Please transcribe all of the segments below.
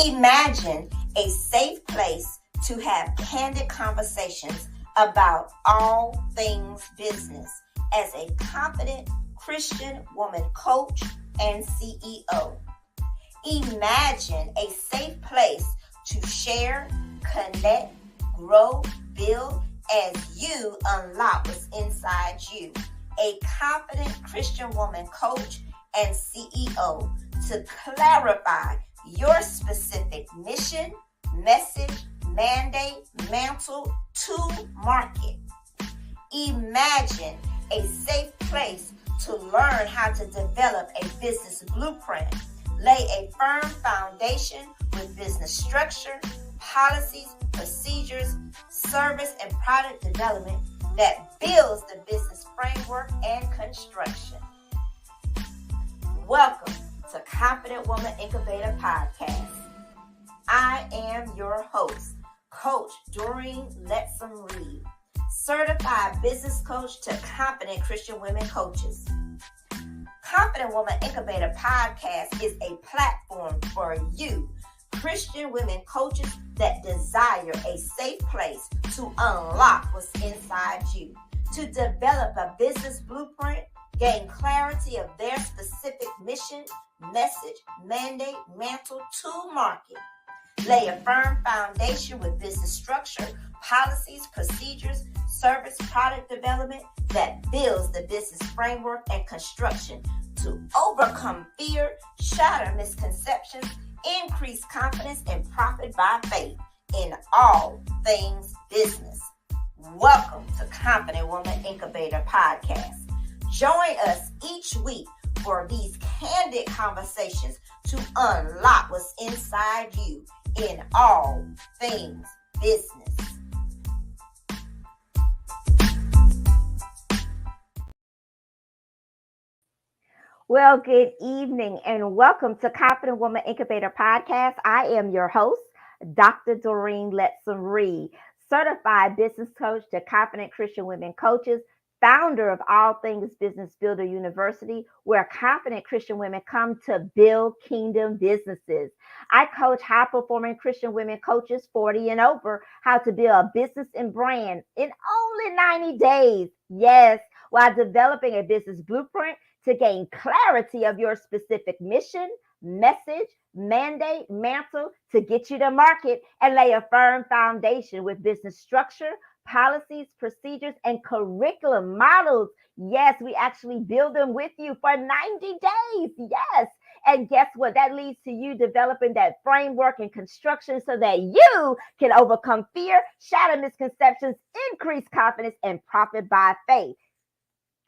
Imagine a safe place to have candid conversations about all things business as a confident Christian woman coach and CEO. Imagine a safe place to share, connect, grow, build as you unlock what's inside you. A confident Christian woman coach and CEO to clarify your specific mission, message, mandate, mantle to market. Imagine a safe place to learn how to develop a business blueprint, lay a firm foundation with business structure, policies, procedures, service, and product development that builds the business framework and construction. Welcome to Confident Woman Incubator Podcast. I am your host, Coach Doreen Lettsome Reid, certified business coach to confident Christian women coaches. Confident Woman Incubator Podcast is a platform for you, Christian women coaches that desire a safe place to unlock what's inside you, to develop a business blueprint, gain clarity of their specific mission, message, mandate, mantle to market, lay a firm foundation with business structure, policies, procedures, service, product development that builds the business framework and construction to overcome fear, shatter misconceptions, increase confidence, and profit by faith in all things business. Welcome to Confident Woman Incubator Podcast. Join us each week for these candid conversations to unlock what's inside you in all things business. Well, good evening and welcome to Confident Woman Incubator Podcast. I am your host, Dr. Doreen Lettsome Reid, certified business coach to confident Christian women coaches, founder of All Things Business Builder University, where confident Christian women come to build kingdom businesses. I coach high-performing Christian women coaches 40 and over how to build a business and brand in only 90 days. Yes, while developing a business blueprint to gain clarity of your specific mission, message, mandate, mantle to get you to market and lay a firm foundation with business structure, policies, procedures, and curriculum models. Yes, we actually build them with you for 90 days. Yes. And guess what? That leads to you developing that framework and construction so that you can overcome fear, shatter misconceptions, increase confidence, and profit by faith.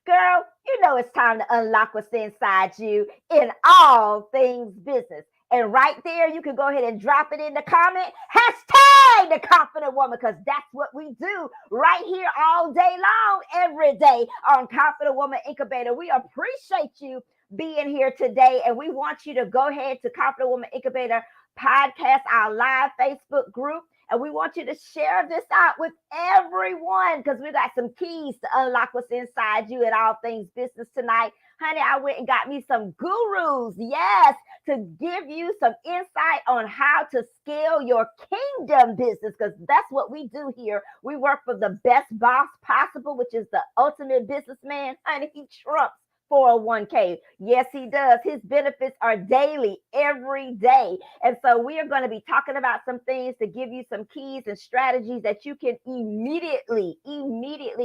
Girl, you know it's time to unlock what's inside you in all things business. And right there, you can go ahead and drop it in the comment. Hashtag the confident woman, because that's what we do right here all day long, every day on Confident Woman Incubator. We appreciate you being here today. And we want you to go ahead to Confident Woman Incubator Podcast, our live Facebook group. And we want you to share this out with everyone because we got some keys to unlock what's inside you in all things business tonight. Honey, I went and got me some gurus, yes, to give you some insight on how to scale your kingdom business because that's what we do here. We work for the best boss possible, which is the ultimate businessman. Honey, he trumps 401k. Yes, he does. His benefits are daily, every day. And so we are going to be talking about some things to give you some keys and strategies that you can immediately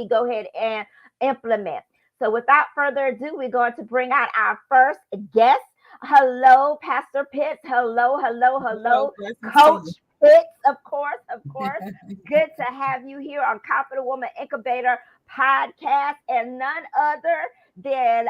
go ahead and implement. So without further ado, we're going to bring out our first guest. Hello, Pastor Pitts. Hello, Coach Pitts, of course. Good to have you here on Confident Woman Incubator Podcast, and none other than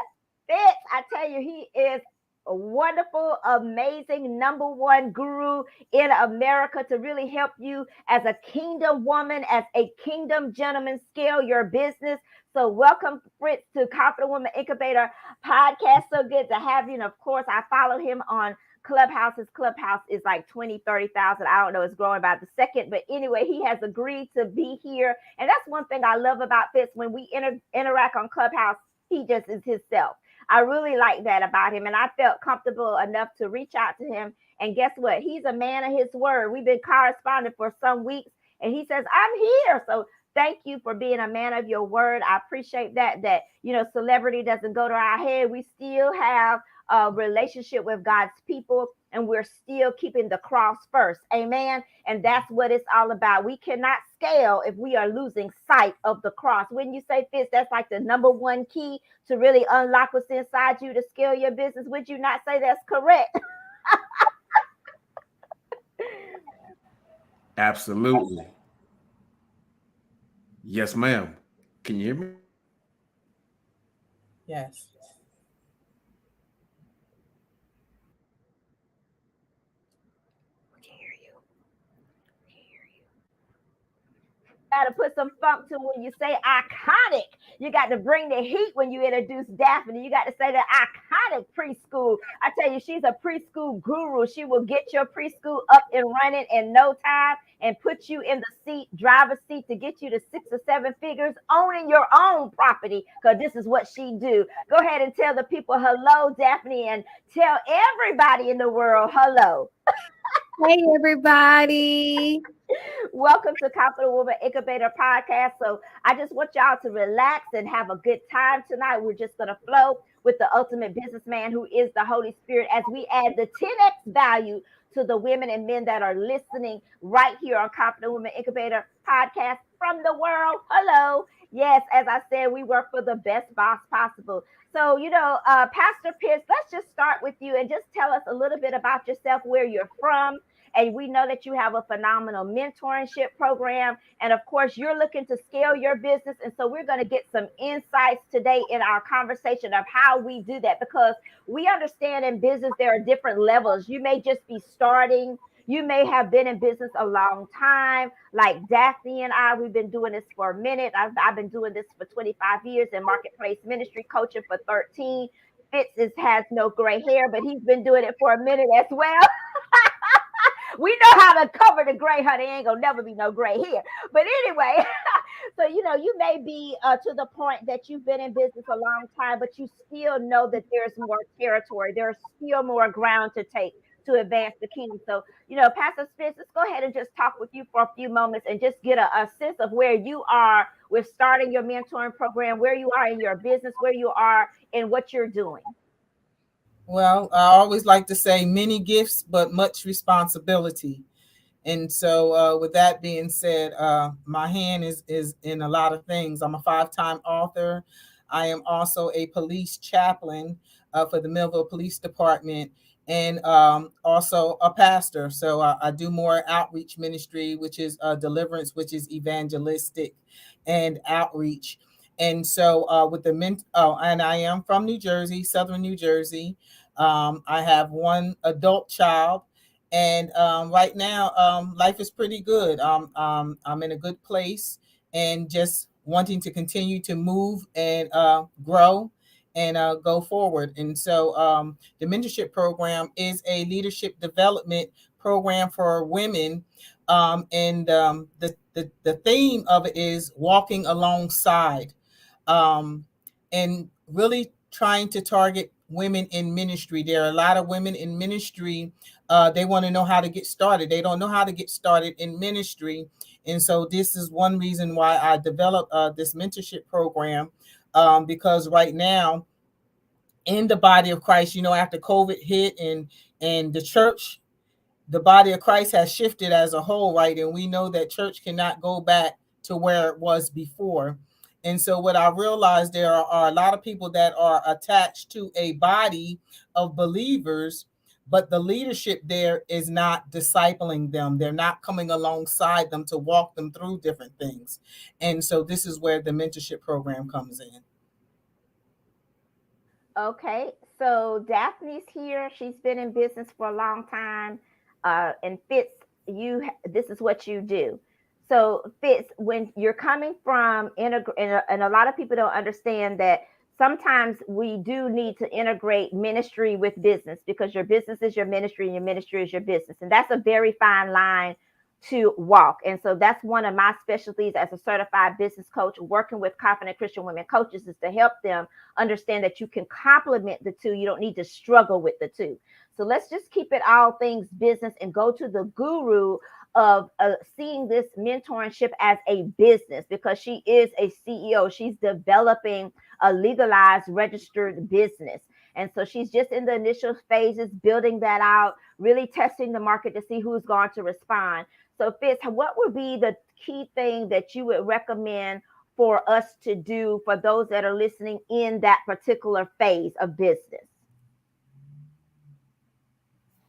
Fitz. I tell you, he is a wonderful, amazing number one guru in America to really help you as a kingdom woman, as a kingdom gentleman, scale your business. So welcome, Fritz, to Confident Woman Incubator Podcast. So good to have you. And of course, I follow him on Clubhouse. His Clubhouse is like 20, 30,000. I don't know. It's growing by the second. But anyway, he has agreed to be here. And that's one thing I love about Fitz. When we interact on Clubhouse, he just is himself. I really like that about him. And I felt comfortable enough to reach out to him. And guess what? He's a man of his word. We've been corresponding for some weeks, and he says, I'm here. So thank you for being a man of your word. I appreciate that, celebrity doesn't go to our head. We still have a relationship with God's people, and we're still keeping the cross first. Amen. And that's what it's all about. We cannot scale if we are losing sight of the cross. When you say, Fitz, that's like the number one key to really unlock what's inside you to scale your business. Would you not say that's correct? Absolutely. Yes, ma'am. Can you hear me? Yes. We can hear you. We can hear you. Got to put some funk to when you say iconic. You got to bring the heat when you introduce Daphne. You got to say the iconic preschool. I tell you, she's a preschool guru. She will get your preschool up and running in no time and put you in the seat, driver's seat, to get you to 6 or 7 figures owning your own property, because this is what she do. Go ahead and tell the people hello, Daphne, and tell everybody in the world hello. Hey, everybody. Welcome to Capital Woman Incubator Podcast. So I just want y'all to relax and have a good time tonight. We're just going to flow with the ultimate businessman who is the Holy Spirit as we add the 10x value to the women and men that are listening right here on Capital Woman Incubator Podcast from the world. Hello. Yes, as I said, we work for the best boss possible. So, Pastor Pierce, let's just start with you and just tell us a little bit about yourself, where you're from. And we know that you have a phenomenal mentorship program. And of course, you're looking to scale your business. And so we're going to get some insights today in our conversation of how we do that, because we understand in business there are different levels. You may just be starting. You may have been in business a long time, like Daphne and I. We've been doing this for a minute. I've been doing this for 25 years in marketplace ministry, coaching for 13. Has no gray hair, but he's been doing it for a minute as well. We know how to cover the gray, honey. Ain't gonna never be no gray hair. But anyway, so you may be to the point that you've been in business a long time, but you still know that there's more territory. There's still more ground to take to advance the kingdom. So, Pastor Spence, let's go ahead and just talk with you for a few moments and just get a sense of where you are with starting your mentoring program, where you are in your business, where you are in what you're doing. Well, I always like to say many gifts, but much responsibility. And so, with that being said, my hand is in a lot of things. I'm a 5-time author. I am also a police chaplain for the Millville Police Department, and also a pastor. So I do more outreach ministry, which is deliverance, which is evangelistic and outreach. And so and I am from New Jersey, Southern New Jersey. I have one adult child. And right now, life is pretty good. I'm in a good place and just wanting to continue to move and grow and go forward. And so the mentorship program is a leadership development program for women. And the theme of it is walking alongside, and really trying to target women in ministry. There are a lot of women in ministry. They want to know how to get started. They don't know how to get started in ministry. And so this is one reason why I developed this mentorship program, because right now in the body of Christ, after COVID hit and the body of Christ has shifted as a whole, right? And we know that church cannot go back to where it was before. And so what I realized, there are a lot of people that are attached to a body of believers, but the leadership there is not discipling them. They're not coming alongside them to walk them through different things. And so this is where the mentorship program comes in. Okay, so Daphne's here. She's been in business for a long time. And Fitz, this is what you do. So Fitz, when you're coming from and a lot of people don't understand that sometimes we do need to integrate ministry with business, because your business is your ministry and your ministry is your business. And that's a very fine line to walk. And so that's one of my specialties as a certified business coach, working with confident Christian women coaches, is to help them understand that you can complement the two. You don't need to struggle with the two. So let's just keep it all things business and go to the guru of seeing this mentorship as a business, because she is a CEO. She's developing a legalized registered business. And so she's just in the initial phases, building that out, really testing the market to see who's going to respond. So Fitz, what would be the key thing that you would recommend for us to do for those that are listening in that particular phase of business?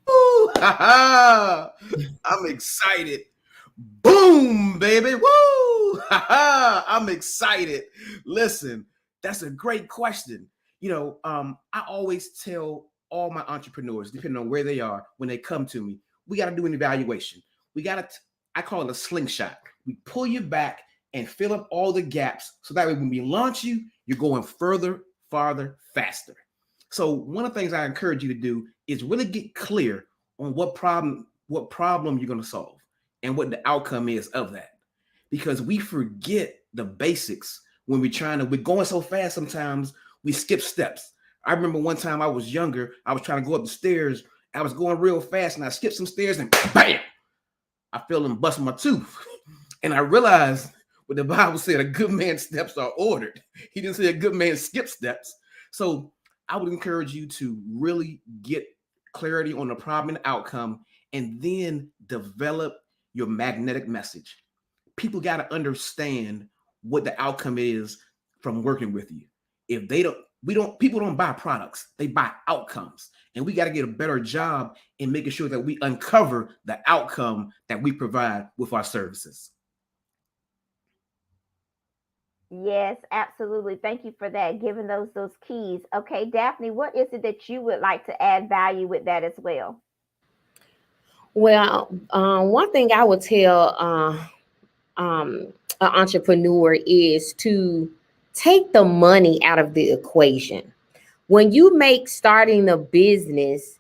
Woo! I'm excited. Boom, baby. Woo! I'm excited. Listen, that's a great question. I always tell all my entrepreneurs, depending on where they are, when they come to me, we got to do an evaluation. I call it a slingshot. We pull you back and fill up all the gaps so that way when we launch you, you're going further, farther, faster. So one of the things I encourage you to do is really get clear on what problem you're going to solve and what the outcome is of that. Because we forget the basics when we're going so fast sometimes we skip steps. I remember one time I was younger, I was trying to go up the stairs. I was going real fast and I skipped some stairs and bam, I fell and busted my tooth. And I realized what the Bible said, a good man's steps are ordered. He didn't say a good man skips steps. So I would encourage you to really get clarity on the problem and outcome, and then develop your magnetic message. People got to understand what the outcome is from working with you. If people don't buy products, they buy outcomes. And we got to get a better job in making sure that we uncover the outcome that we provide with our services. Yes, absolutely. Thank you for that, giving those keys. Okay, Daphne, what is it that you would like to add value with that as well? Well, one thing I would tell an entrepreneur is to take the money out of the equation. When you make starting a business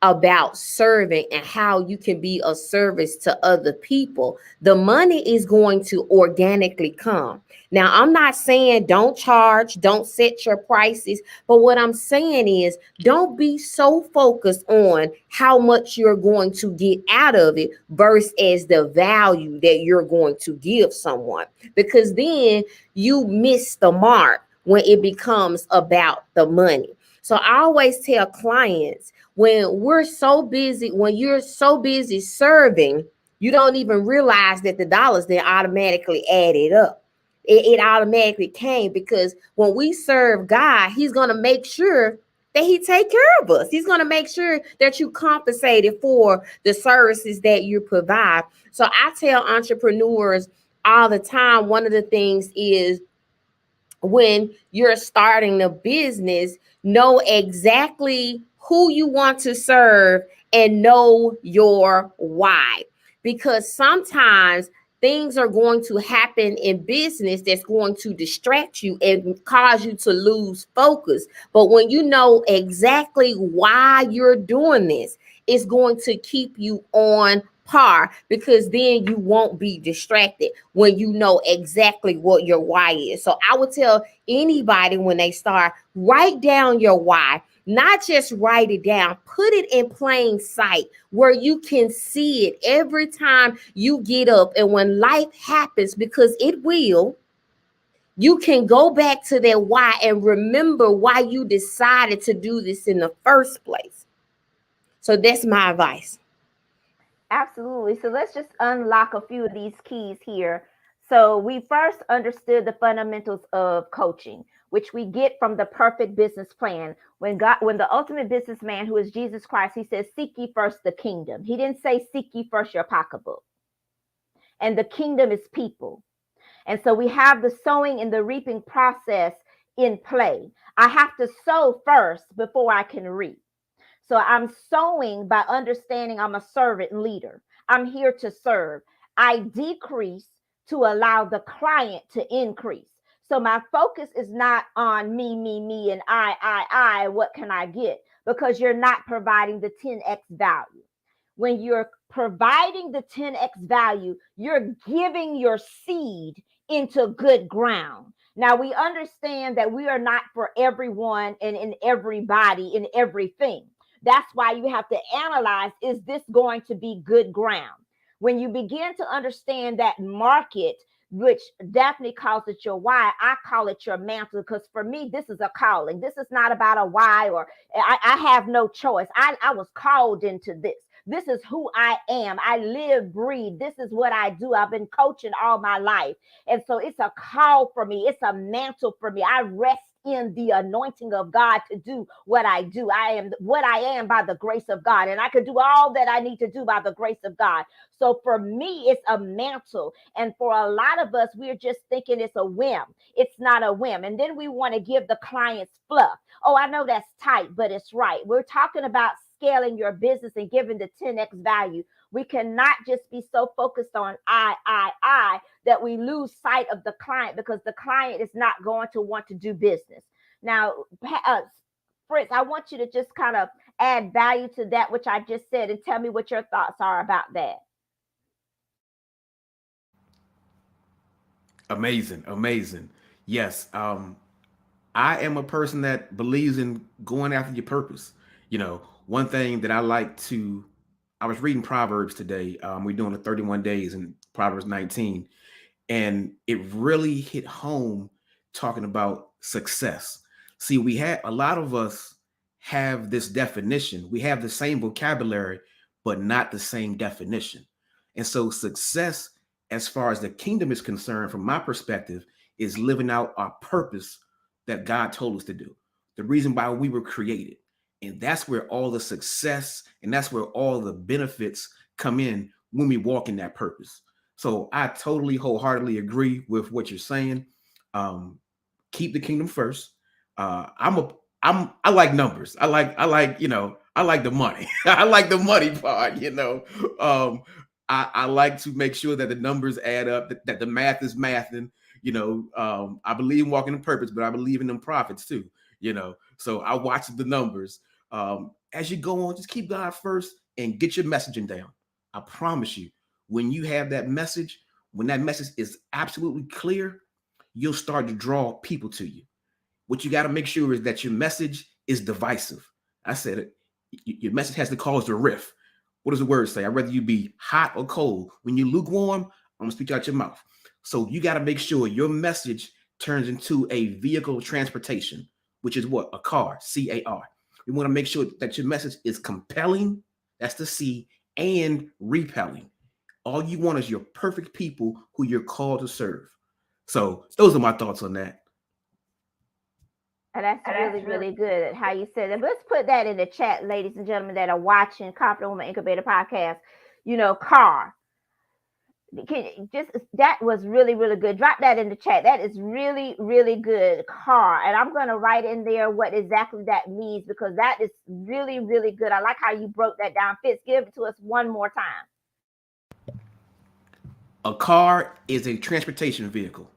about serving and how you can be of service to other people, the money is going to organically come. Now, I'm not saying don't charge, don't set your prices, but what I'm saying is don't be so focused on how much you're going to get out of it versus the value that you're going to give someone, because then you miss the mark when it becomes about the money. So I always tell clients, when you're so busy serving, you don't even realize that the dollars then automatically added up. It automatically came, because when we serve God, he's going to make sure that he take care of us. He's going to make sure that you compensated for the services that you provide. So I tell entrepreneurs all the time, one of the things is, when you're starting a business, know exactly who you want to serve and know your why. Because sometimes things are going to happen in business that's going to distract you and cause you to lose focus. But when you know exactly why you're doing this, it's going to keep you on par, because then you won't be distracted when you know exactly what your why is. So I would tell anybody when they start, write down your why. Not just write it down, put it in plain sight where you can see it every time you get up. And when life happens, because it will, you can go back to that why and remember why you decided to do this in the first place. So that's my advice. Absolutely. So let's just unlock a few of these keys here. So we first understood the fundamentals of coaching, which we get from the perfect business plan. When the ultimate businessman, who is Jesus Christ, he says, seek ye first the kingdom. He didn't say seek ye first your pocketbook. And the kingdom is people. And so we have the sowing and the reaping process in play. I have to sow first before I can reap. So I'm sowing by understanding I'm a servant leader. I'm here to serve. I decrease to allow the client to increase. So my focus is not on me, and I, what can I get? Because you're not providing the 10x value. when you're providing the 10x value, you're giving your seed into good ground. Now, we understand that we are not for everyone and in everybody in everything. That's why you have to analyze, is this going to be good ground? When you begin to understand that market, which Daphne calls it your why, I call it your mantle, because for me, this is a calling. This is not about a why, or I have no choice. I was called into this. This is who I am. I live, breathe. This is what I do. I've been coaching all my life. And so it's a call for me. It's a mantle for me. I rest in the anointing of God to do what I do. I am what I am by the grace of God, and I can do all that I need to do by the grace of God. So for me, it's a mantle. And for a lot of us, we're just thinking it's a whim. It's not a whim. And then we want to give the clients fluff. Oh, I know that's tight, but it's right. We're talking about scaling your business and giving the 10x value. We cannot just be so focused on I that we lose sight of the client, because the client is not going to want to do business. Now, Fritz, I want you to just kind of add value to that, which I just said, and tell me what your thoughts are about that. Amazing, amazing. Yes, I am a person that believes in going after your purpose. One thing that I was reading Proverbs today. We're doing the 31 days in Proverbs 19, and it really hit home talking about success. See, we had a lot of us have this definition. We have the same vocabulary, but not the same definition. And so success, as far as the kingdom is concerned, from my perspective, is living out our purpose that God told us to do. The reason why we were created. And that's where all the success and that's where all the benefits come in when we walk in that purpose. So I totally wholeheartedly agree with what you're saying. Keep the kingdom first. I like numbers. I like the money. I like the money part. I like to make sure that the numbers add up, that the math is mathing. I believe in walking in purpose, but I believe in them profits too. So I watch the numbers. As you go on, just keep God first and get your messaging down. I promise you, when you have that message, when that message is absolutely clear, you'll start to draw people to you. What you got to make sure is that your message is divisive. I said it. Your message has to cause the rift. What does the word say? I'd rather you be hot or cold. When you're lukewarm, I'm going to speak out your mouth. So you got to make sure your message turns into a vehicle of transportation, which is what? A car, C-A-R. You want to make sure that your message is compelling, that's the C, and repelling. All you want is your perfect people who you're called to serve. So those are my thoughts on that. And that's really, really good how you said that. But let's put that in the chat, ladies and gentlemen that are watching Confident Woman Incubator podcast. Car. That was really, really good. Drop that in the chat. That is really, really good. Car. And I'm going to write in there what exactly that means, because that is really, really good. I like how you broke that down. Fitz, give it to us one more time. A car is a transportation vehicle.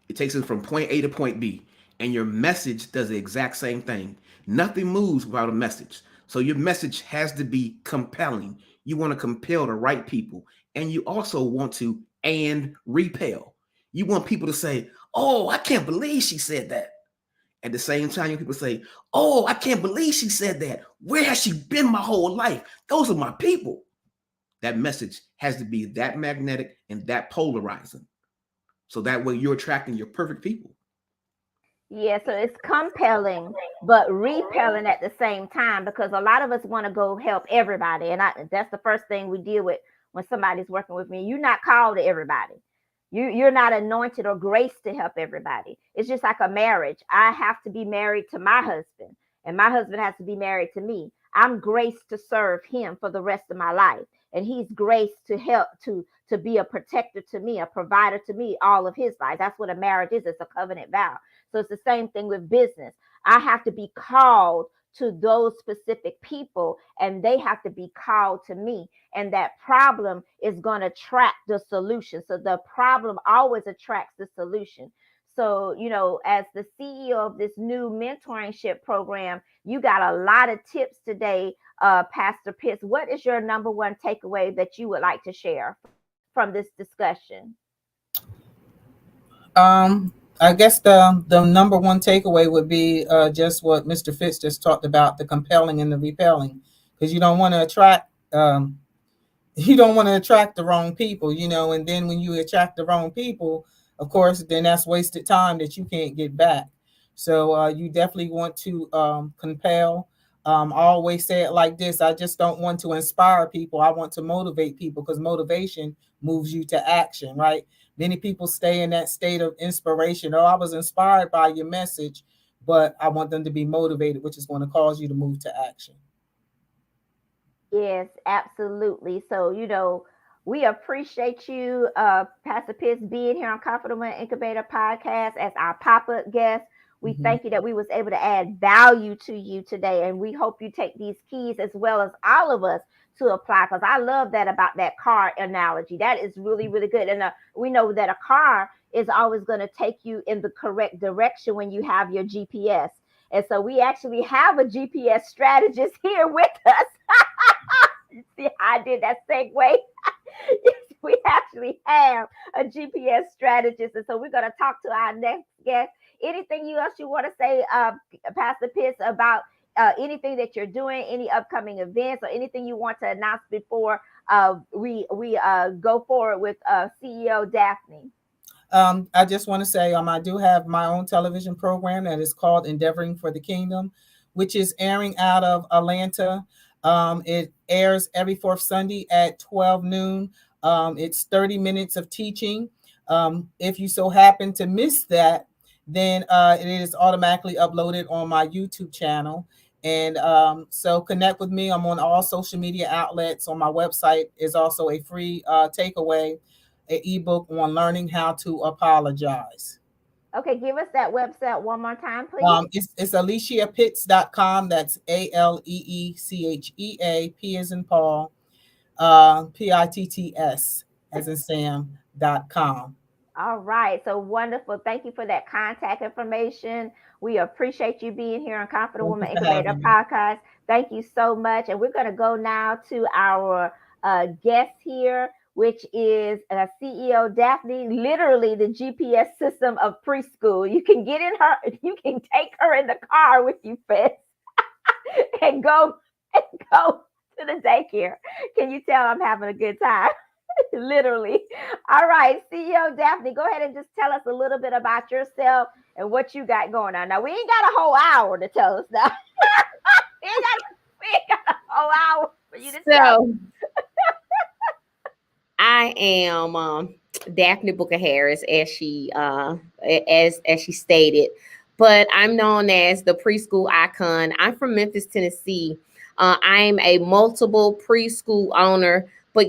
It takes us from point A to point B. And your message does the exact same thing. Nothing moves without a message. So your message has to be compelling. You want to compel the right people. And you also want to repel. You want people to say, oh, I can't believe she said that. At the same time, people say, oh, I can't believe she said that. Where has she been my whole life? Those are my people. That message has to be that magnetic and that polarizing. So that way you're attracting your perfect people. Yeah, so it's compelling, but repelling at the same time, because a lot of us want to go help everybody. And that's the first thing we deal with when somebody's working with me. You're not called to everybody. You're not anointed or graced to help everybody. It's just like a marriage. I have to be married to my husband, and my husband has to be married to me. I'm graced to serve him for the rest of my life, and he's graced to help to be a protector to me, a provider to me all of his life. That's what a marriage is. It's a covenant vow. So it's the same thing with business. I have to be called to those specific people, and they have to be called to me. And that problem is going to attract the solution. So the problem always attracts the solution. So, as the CEO of this new mentorship program, you got a lot of tips today Pastor Pitts, what is your number one takeaway that you would like to share from this discussion? I guess the number one takeaway would be just what Mr. Fitz just talked about, the compelling and the repelling, because you don't want to attract you don't want to attract the wrong people, and then when you attract the wrong people, of course, then that's wasted time that you can't get back. So you definitely want to compel. I always say it like this: I just don't want to inspire people. I want to motivate people, because motivation moves you to action, right? Many people stay in that state of inspiration. Oh, I was inspired by your message, but I want them to be motivated, which is going to cause you to move to action. Yes, absolutely. So, we appreciate you, Pastor Pitts, being here on Confident Women Incubator podcast as our pop-up guest. We thank you that we was able to add value to you today, and we hope you take these keys as well as all of us to apply, because I love that about that car analogy. That is really, really good. And we know that a car is always going to take you in the correct direction when you have your GPS. And so we actually have a GPS strategist here with us. See how I did that segue? We actually have a GPS strategist. And so we're going to talk to our next guest. Anything else you want to say, Pastor Pitts, about anything that you're doing, any upcoming events, or anything you want to announce before we go forward with CEO Daphene? I just want to say I do have my own television program that is called Endeavoring for the Kingdom, which is airing out of Atlanta. It airs every fourth Sunday at 12 noon. It's 30 minutes of teaching. If you so happen to miss that, then it is automatically uploaded on my YouTube channel. And so connect with me. I'm on all social media outlets. On my website is also a free takeaway, an ebook on learning how to apologize. Okay, give us that website one more time, please. It's AleecheaPitts.com. That's ALEECHEA, P as in Paul, PITTS as in Sam.com. All right. So wonderful. Thank you for that contact information. We appreciate you being here on Confident Thank you Woman for Incubator having me. podcast. Thank you so much. And we're going to go now to our guest here, which is CEO Daphene, literally the GPS system of preschool. You can you can take her in the car with you, Fitz, and go to the daycare. Can you tell I'm having a good time? Literally. All right, CEO Daphene, go ahead and just tell us a little bit about yourself and what you got going on. Now, we ain't got a whole hour to tell us that. we ain't got a whole hour for you to tell. So I am Daphne Booker Harris, as she as she stated, but I'm known as the preschool icon. I'm from Memphis, Tennessee. I'm a multiple preschool owner. But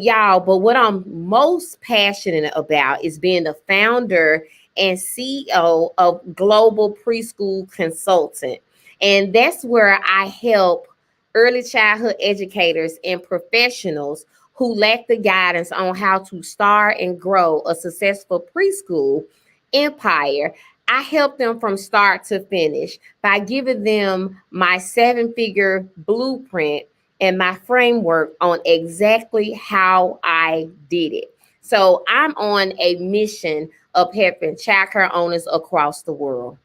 what I'm most passionate about is being the founder and CEO of Global Preschool Consultant. And that's where I help early childhood educators and professionals who lack the guidance on how to start and grow a successful preschool empire. I help them from start to finish by giving them my 7-figure blueprint and my framework on exactly how I did it. So I'm on a mission of helping childcare owners across the world.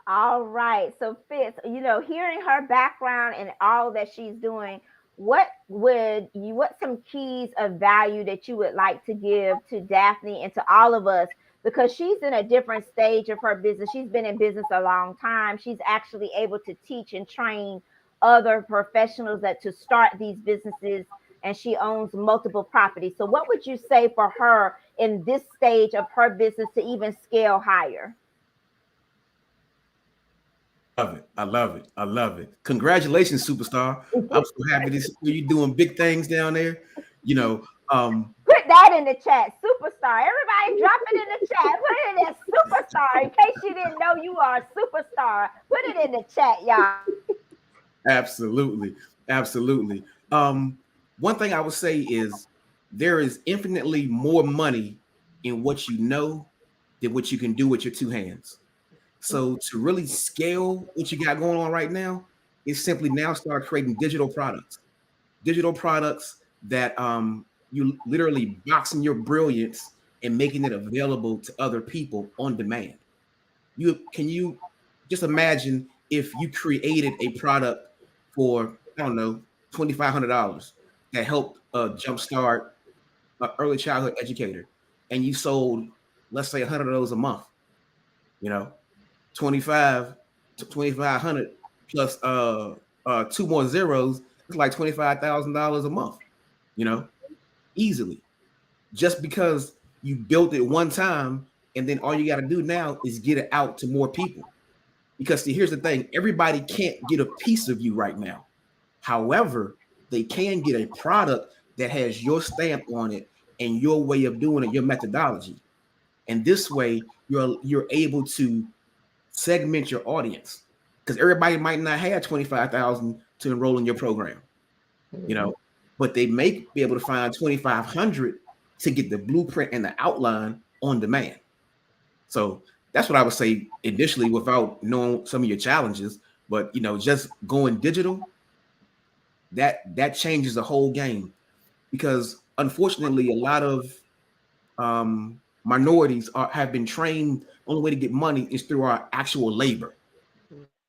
All right. So Fitz, hearing her background and all that she's doing, what some keys of value that you would like to give to Daphne and to all of us? Because she's in a different stage of her business. She's been in business a long time. She's actually able to teach and train other professionals to start these businesses, and she owns multiple properties. So what would you say for her in this stage of her business to even scale higher? Love it. I love it. I love it. Congratulations, superstar. I'm so happy to see you doing big things down there. Put that in the chat, superstar. Everybody drop it in the chat. Put it in there, superstar. In case you didn't know you are a superstar, put it in the chat, y'all. Absolutely. Absolutely. One thing I would say is there is infinitely more money in what you know than what you can do with your two hands. So to really scale what you got going on right now, is simply now start creating digital products that you literally boxing your brilliance and making it available to other people on demand. You just imagine if you created a product for, I don't know, $2,500 that helped jumpstart an early childhood educator, and you sold, let's say, 100 of those a month. You know, 25 to 2,500 plus two more zeros. It's like $25,000 a month. You know, easily, just because you built it one time, and then all you got to do now is get it out to more people. Because see, here's the thing: everybody can't get a piece of you right now. However, they can get a product that has your stamp on it and your way of doing it, your methodology. And this way, you're able to segment your audience, because everybody might not have 25,000 to enroll in your program, you know, but they may be able to find 2,500 to get the blueprint and the outline on demand. So that's what I would say initially, without knowing some of your challenges. But just going digital, that changes the whole game, because unfortunately, a lot of minorities have been trained. Only way to get money is through our actual labor,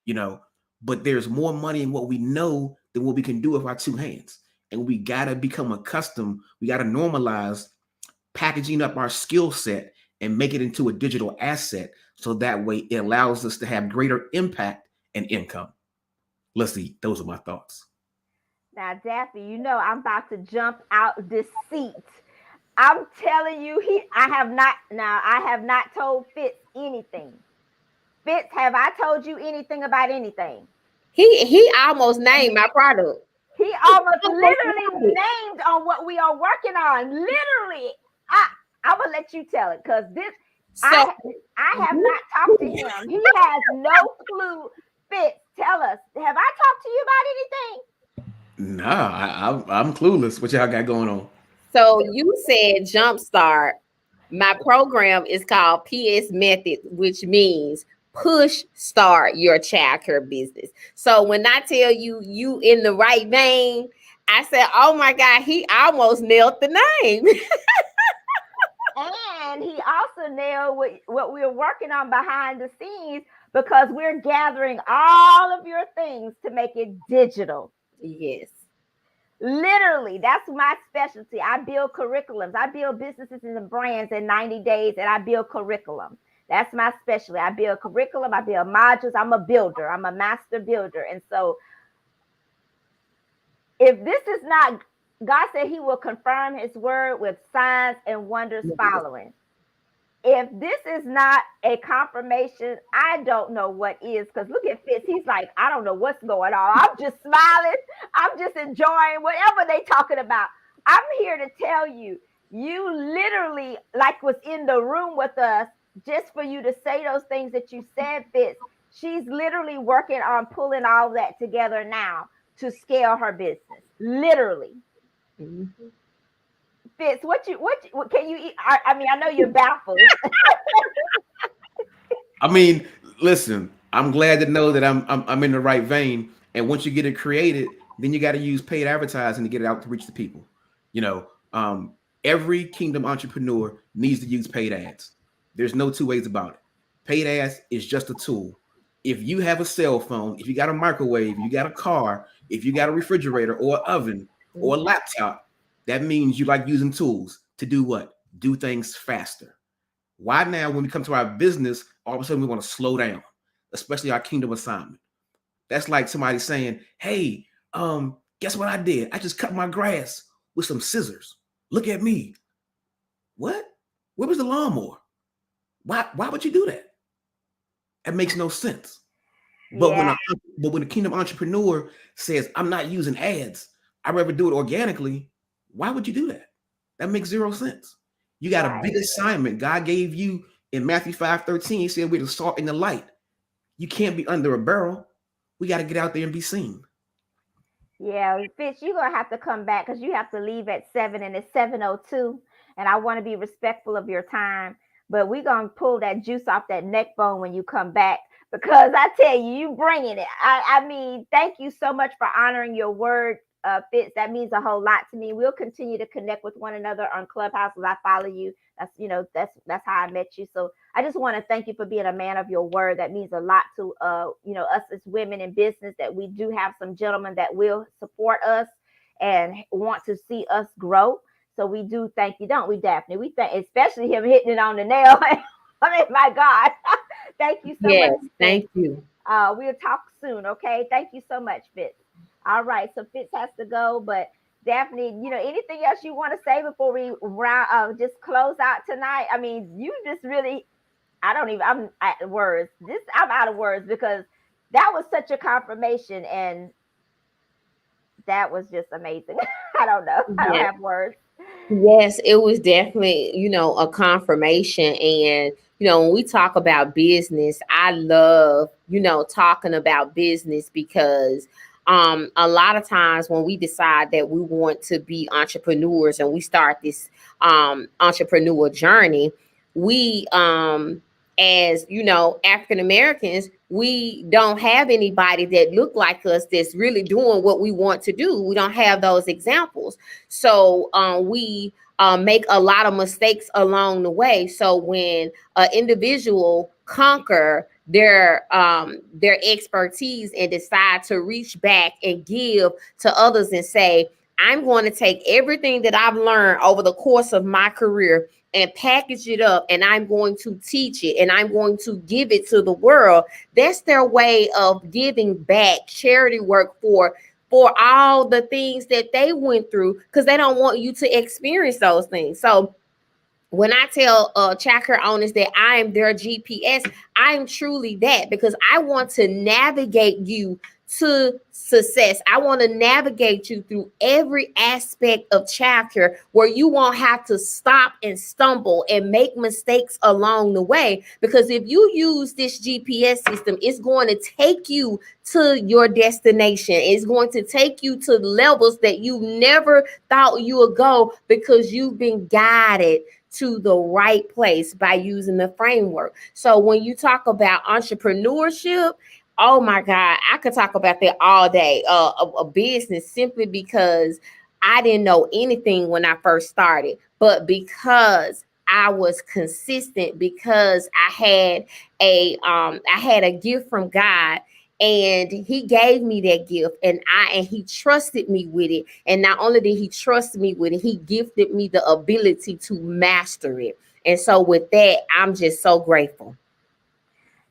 you know. But there's more money in what we know than what we can do with our two hands, and we gotta become accustomed. We gotta normalize packaging up our skill set and make it into a digital asset, so that way it allows us to have greater impact and income. Let's see. Those are my thoughts. Now, Daphne, I'm about to jump out this seat. I'm telling you, I have not told Fitz anything. Fitz, have I told you anything about anything? He almost named my product. He almost literally named on what we are working on. Literally. I'm gonna let you tell it, because I have not talked to him. He has no clue. Fitz, tell us, have I talked to you about anything? Nah, I'm clueless. What y'all got going on? So you said Jumpstart. My program is called PS Method, which means push start your childcare business. So when I tell you in the right vein, I said, oh my God, he almost nailed the name. And he also nailed what we're working on behind the scenes, because we're gathering all of your things to make it digital. Yes. Literally, that's my specialty. I build curriculums. I build businesses and brands in 90 days, and I build curriculum. That's my specialty. I build curriculum. I build modules. I'm a builder. I'm a master builder. And so if this is not, God said he will confirm his word with signs and wonders following. If this is not a confirmation, I don't know what is. Because look at Fitz. He's like, I don't know what's going on. I'm just smiling. I'm just enjoying whatever they talking about. I'm here to tell you, you literally, like, was in the room with us, just for you to say those things that you said, Fitz. She's literally working on pulling all that together now to scale her business. Literally. Mm-hmm. Fitz, what can you eat? I mean, I know you're baffled. I mean, listen, I'm glad to know that I'm in the right vein. And once you get it created, then you got to use paid advertising to get it out to reach the people. Every kingdom entrepreneur needs to use paid ads. There's no two ways about it. Paid ads is just a tool. If you have a cell phone, if you got a microwave, you got a car, if you got a refrigerator or an oven or a laptop, that means you like using tools to do what? Do things faster. Why now, when we come to our business, all of a sudden we want to slow down, especially our kingdom assignment? That's like somebody saying, hey, guess what I did? I just cut my grass with some scissors. Look at me. What? Where was the lawnmower? Why would you do that? That makes no sense. But when a kingdom entrepreneur says, I'm not using ads, I'd rather do it organically, why would you do that? That makes zero sense. You got a big assignment God gave you in Matthew 5:13. He said we're the salt and the light. You can't be under a barrel. We got to get out there and be seen. Yeah, Fitz, you're going to have to come back, because you have to leave at 7 and it's 7:02. And I want to be respectful of your time. But we're going to pull that juice off that neck bone when you come back. because I tell you, you bringing it. I mean, thank you so much for honoring your word, Fitz. That means a whole lot to me. We'll continue to connect with one another on Clubhouse as I follow you. That's that's how I met you. So I just want to thank you for being a man of your word. That means a lot to us as women in business. That we do have some gentlemen that will support us and want to see us grow. So we do thank you, don't we, Daphne? We thank, especially him hitting it on the nail. I mean, my God. Thank you so much, Yes, Fitz. thank you. We'll talk soon, okay? Thank you so much, Fitz. All right, so Fitz has to go, but Daphne, anything else you want to say before we just close out tonight? I mean, you just really, I'm at words. I'm out of words because that was such a confirmation, and that was just amazing. I don't know. I don't Yes. have words. Yes, it was definitely, a confirmation. And, when we talk about business, I love, talking about business because a lot of times when we decide that we want to be entrepreneurs and we start this entrepreneur journey, we as African Americans, we don't have anybody that look like us that's really doing what we want to do. We don't have those examples. So we make a lot of mistakes along the way. So when an individual conquer their expertise and decide to reach back and give to others and say, I'm going to take everything that I've learned over the course of my career and package it up, and I'm going to teach it, and I'm going to give it to the world. That's their way of giving back, charity work for all the things that they went through, because they don't want you to experience those things. So when I tell childcare owners that I am their GPS, I am truly that, because I want to navigate you to success. I want to navigate you through every aspect of childcare where you won't have to stop and stumble and make mistakes along the way. Because if you use this GPS system, it's going to take you to your destination. It's going to take you to levels that you never thought you would go, because you've been guided to the right place by using the framework. So when you talk about entrepreneurship, oh my God, I could talk about that all day. A business, simply because I didn't know anything when I first started, but because I was consistent, because I had a gift from God, and he gave me that gift, and he trusted me with it. And not only did he trust me with it, he gifted me the ability to master it. And so with that, I'm just so grateful.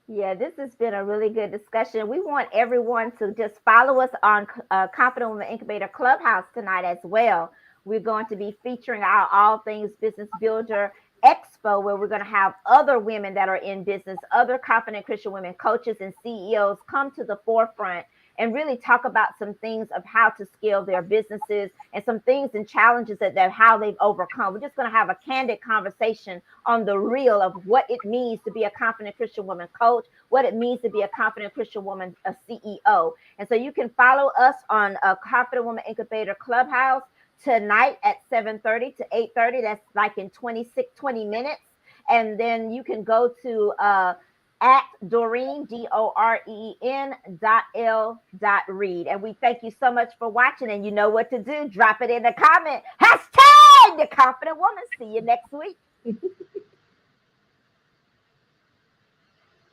Yeah, this has been a really good discussion. We want everyone to just follow us on Confident Women Incubator Clubhouse tonight as well. We're going to be featuring our All Things Business Builder Expo, where we're going to have other women that are in business, other confident Christian women coaches and CEOs come to the forefront and really talk about some things of how to scale their businesses and some things and challenges that how they've overcome. We're just going to have a candid conversation on the real of what it means to be a confident Christian woman coach, what it means to be a confident Christian woman, a CEO. And so you can follow us on a Confident Woman Incubator Clubhouse tonight at 7:30 to 8:30. That's like in 20 minutes. And then you can go to at Doreen, DOREEN.L.Reid. And we thank you so much for watching. And you know what to do. Drop it in the comment. Hashtag the confident woman. See you next week.